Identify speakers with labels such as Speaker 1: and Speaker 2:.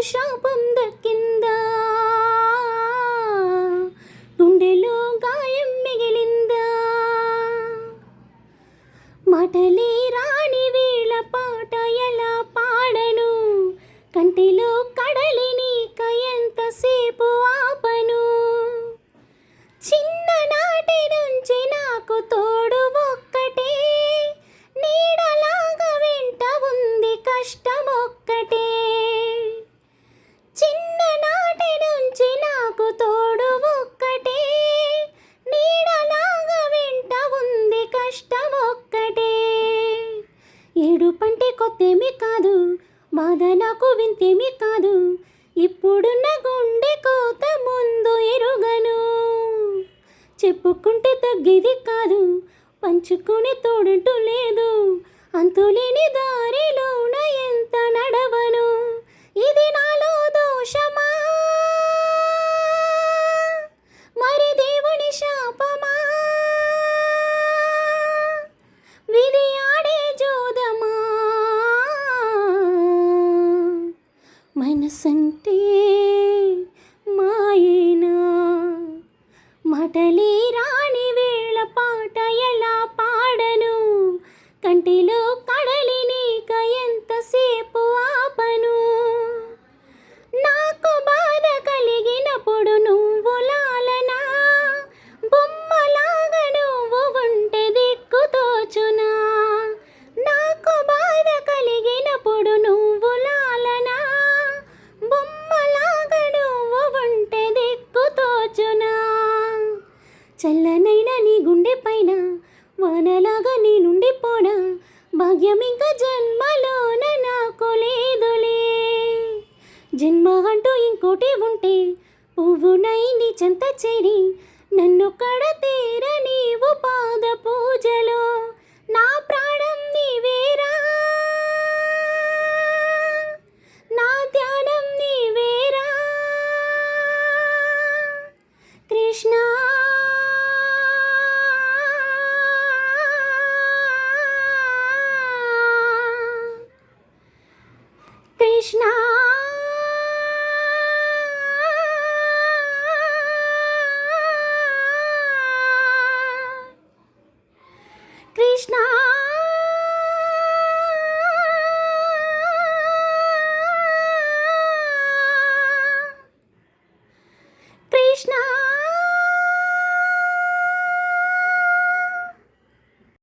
Speaker 1: శాపం దక్కిందా, గుండెలో గాయం మిగిలిందా, మాటలే రాని వేళ పాట ఎలా పాడను, కంటిలో కడలిని ఎంతసేపు ఆపను, చిన్ననాటి నుంచి నాకు తోడు ఒక్కటే, నీడలాగా వెంట ఉంది కష్టం ఒక్కటే, చిన్ననాటి నుంచి నాకు తోడు ఒక్కటే, నీడలాగా వెంట ఉంది కష్టం ఒక్కటే, ఏడుపంటే కొత్తేమి కాదు, బాధ నాకు వింతేమి కాదు, ఇప్పుడున్న గుండె కోత ముందు ఎరుగను, చెప్పుకుంటే తగ్గేది కాదు, పంచుకునే తోడంటూ లేదు, అంతులేని దారిలోన ఎంత నడవను, ఇది నాలో దోషమా మరి దేవుని శాపమా, విధి ఆడే జోదమా, మనసంటే మాయేనా, మాటలే రాని వేళ పాట ఎలా పాడను, కంటిలో కడలిని ఎంతసేపు ఆపను, నాకు బాధ కలిగినప్పుడు నువ్వు లాలనా, బొమ్మలాగా నువ్వు ఉంటే దిక్కు తోచునా, నాకు బాధ కలిగినప్పుడు నువ్వు లాలనా, బొమ్మలాగా నువ్వు ఉంటే దిక్కు తోచునా, చల్లనైనా నీ గుండె పైన వానలాగా నీ నుండి పోనా, భాగ్యం ఇంకా జన్మలోన నాకు లేదులే, జన్మ అంటూ ఇంకోటి ఉంటే పువ్వునై నీ చెంత చేరి నన్ను కడతీర నీవు పాద పూజలో.